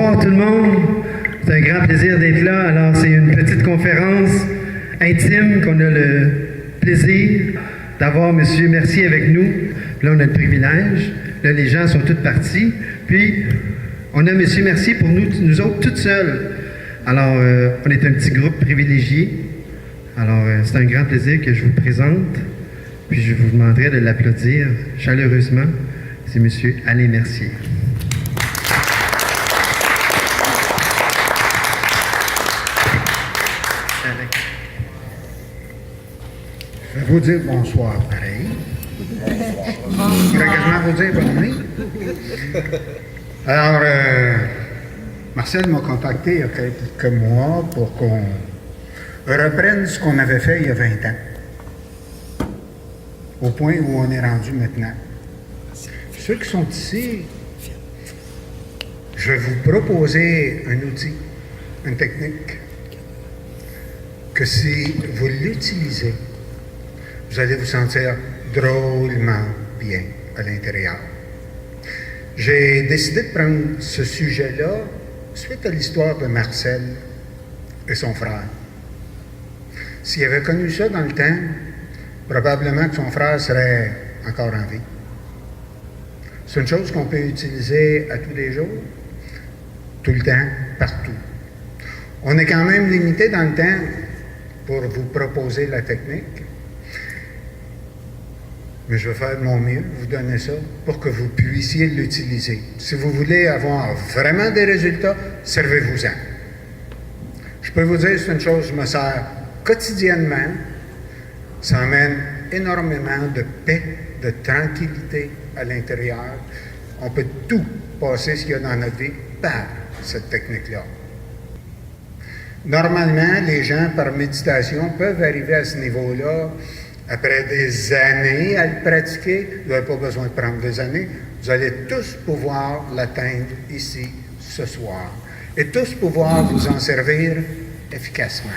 Bonsoir tout le monde. C'est un grand plaisir d'être là. Alors, c'est une petite conférence intime qu'on a le plaisir d'avoir M. Mercier avec nous. Là, on a le privilège. Là, les gens sont tous partis. Puis, on a M. Mercier pour nous autres, toutes seules. Alors, on est un petit groupe privilégié. Alors, c'est un grand plaisir que je vous présente. Puis, je vous demanderai de l'applaudir chaleureusement. C'est M. Alain Mercier. Je vais vous dire bonsoir pareil. Je voudrais quasiment vous dire bonne nuit. Alors, Marcel m'a contacté il y a quelques mois pour qu'on reprenne ce qu'on avait fait il y a 20 ans. Au point où on est rendu maintenant. Ceux qui sont ici, je vais vous proposer un outil, une technique, que si vous l'utilisez, vous allez vous sentir drôlement bien à l'intérieur. J'ai décidé de prendre ce sujet-là suite à l'histoire de Marcel et son frère. S'il avait connu ça dans le temps, probablement que son frère serait encore en vie. C'est une chose qu'on peut utiliser à tous les jours, tout le temps, partout. On est quand même limité dans le temps pour vous proposer la technique, mais je vais faire de mon mieux, vous donner ça, pour que vous puissiez l'utiliser. Si vous voulez avoir vraiment des résultats, servez-vous-en. Je peux vous dire, c'est une chose que je me sers quotidiennement. Ça amène énormément de paix, de tranquillité à l'intérieur. On peut tout passer ce qu'il y a dans notre vie par cette technique-là. Normalement, les gens, par méditation, peuvent arriver à ce niveau-là après des années à le pratiquer. Vous n'avez pas besoin de prendre des années. Vous allez tous pouvoir l'atteindre ici, ce soir. Et tous pouvoir vous en servir efficacement.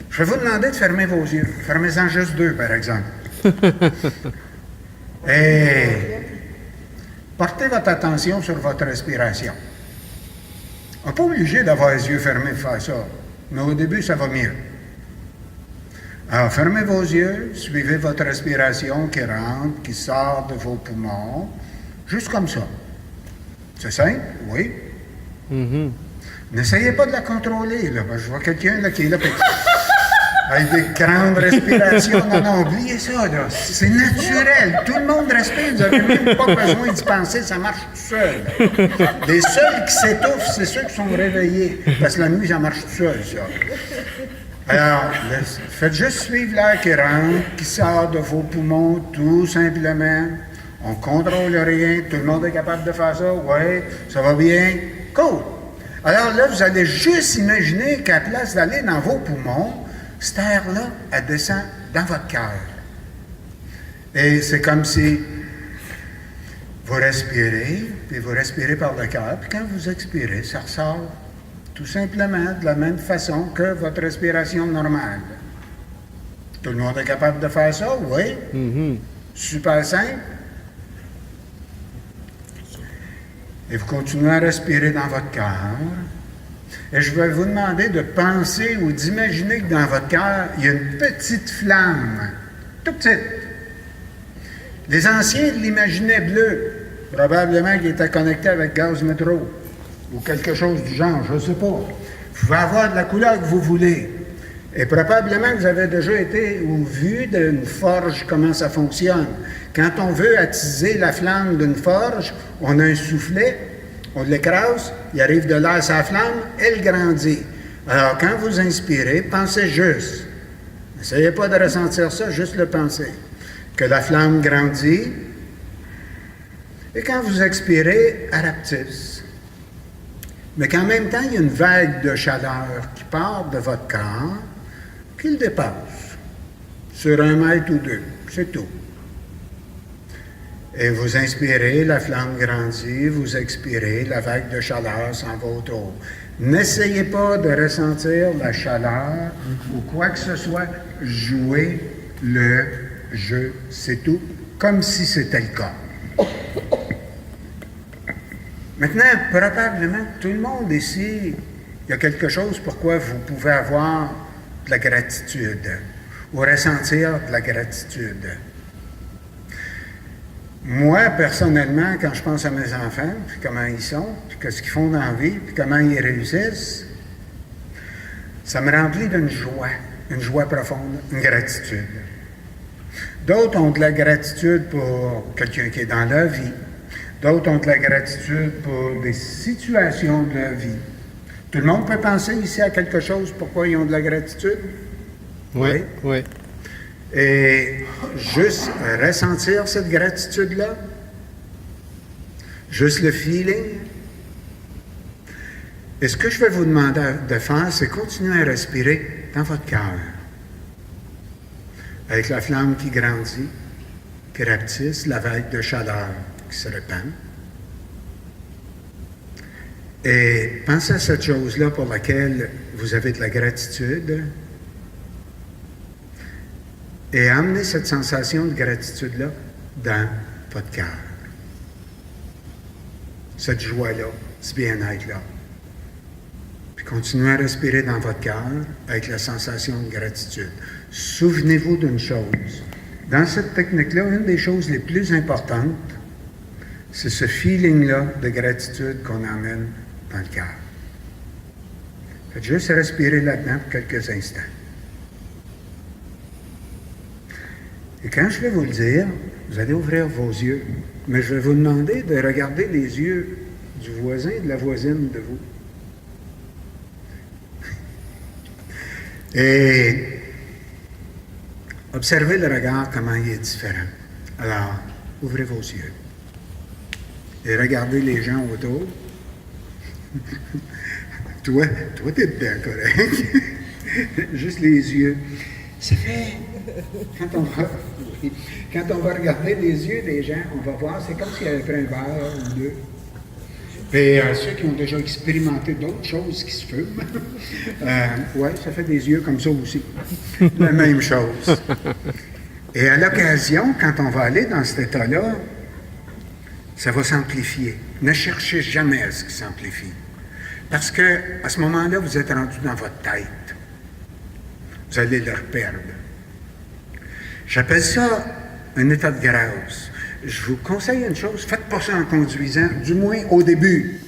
Je vais vous demander de fermer vos yeux. Fermez-en juste 2, par exemple. Et portez votre attention sur votre respiration. On n'est pas obligé d'avoir les yeux fermés pour faire ça, mais au début, ça va mieux. Alors, fermez vos yeux, suivez votre respiration qui rentre, qui sort de vos poumons, juste comme ça. C'est simple, oui? Mm-hmm. N'essayez pas de la contrôler, là. Je vois quelqu'un là, qui est là, avec des grandes respirations. Non, oubliez ça, là. C'est naturel. Tout le monde respire. Vous n'avez même pas besoin d'y penser. Ça marche tout seul. Les seuls qui s'étouffent, c'est ceux qui sont réveillés. Parce que la nuit, ça marche tout seul, ça. Alors, faites juste suivre l'air qui rentre, qui sort de vos poumons, tout simplement. On ne contrôle rien. Tout le monde est capable de faire ça. Oui, ça va bien. Cool. Alors là, vous allez juste imaginer qu'à la place d'aller dans vos poumons, cette air-là, elle descend dans votre cœur. Et c'est comme si vous respirez, puis vous respirez par le cœur, puis quand vous expirez, ça ressort tout simplement de la même façon que votre respiration normale. Tout le monde est capable de faire ça, oui? Mm-hmm. Super simple. Et vous continuez à respirer dans votre cœur. Et je vais vous demander de penser ou d'imaginer que dans votre cœur, il y a une petite flamme, toute petite. Les anciens l'imaginaient bleu, probablement qu'il était connecté avec gaz métro ou quelque chose du genre, je ne sais pas. Vous pouvez avoir de la couleur que vous voulez. Et probablement que vous avez déjà été ou vu d'une forge comment ça fonctionne. Quand on veut attiser la flamme d'une forge, on a un soufflet, on l'écrase, il arrive de l'air sur la flamme, elle grandit. Alors, quand vous inspirez, pensez juste. N'essayez pas de ressentir ça, juste le penser. Que la flamme grandit. Et quand vous expirez, elle rapetisse. Mais qu'en même temps, il y a une vague de chaleur qui part de votre corps, qui le dépasse sur 1 mètre ou 2. C'est tout. Et vous inspirez, la flamme grandit, vous expirez, la vague de chaleur s'en va autour. N'essayez pas de ressentir la chaleur ou quoi que ce soit. Jouez le jeu, c'est tout, comme si c'était le cas. Maintenant, probablement, tout le monde ici, il y a quelque chose pourquoi vous pouvez avoir de la gratitude ou ressentir de la gratitude. Moi, personnellement, quand je pense à mes enfants, puis comment ils sont, puis qu'est-ce qu'ils font dans la vie, puis comment ils réussissent, ça me remplit d'une une joie profonde, une gratitude. D'autres ont de la gratitude pour quelqu'un qui est dans leur vie. D'autres ont de la gratitude pour des situations de leur vie. Tout le monde peut penser ici à quelque chose pourquoi ils ont de la gratitude? Oui, oui. Et juste ressentir cette gratitude-là, juste le feeling. Et ce que je vais vous demander de faire, c'est continuer à respirer dans votre cœur. Avec la flamme qui grandit, qui rapetisse, la vague de chaleur qui se répand. Et pensez à cette chose-là pour laquelle vous avez de la gratitude. Et amenez cette sensation de gratitude-là dans votre cœur. Cette joie-là, ce bien-être-là. Puis continuez à respirer dans votre cœur avec la sensation de gratitude. Souvenez-vous d'une chose. Dans cette technique-là, une des choses les plus importantes, c'est ce feeling-là de gratitude qu'on emmène dans le cœur. Faites juste respirer là-dedans pour quelques instants. Et quand je vais vous le dire, vous allez ouvrir vos yeux, mais je vais vous demander de regarder les yeux du voisin et de la voisine de vous. Et observez le regard, comment il est différent. Alors, ouvrez vos yeux. Et regardez les gens autour. Toi, t'es dedans, correct? Juste les yeux. Ça fait... Quand on va regarder les yeux des gens, on va voir, c'est comme s'il avait pris un verre ou deux. Et ceux qui ont déjà expérimenté d'autres choses qui se fument, oui, ça fait des yeux comme ça aussi. La même chose. Et à l'occasion, quand on va aller dans cet état-là, ça va s'amplifier. Ne cherchez jamais à ce qui s'amplifie. Parce que à ce moment-là, vous êtes rendu dans votre tête. Vous allez le perdre. J'appelle ça un état de grâce. Je vous conseille une chose, faites pas ça en conduisant, du moins au début.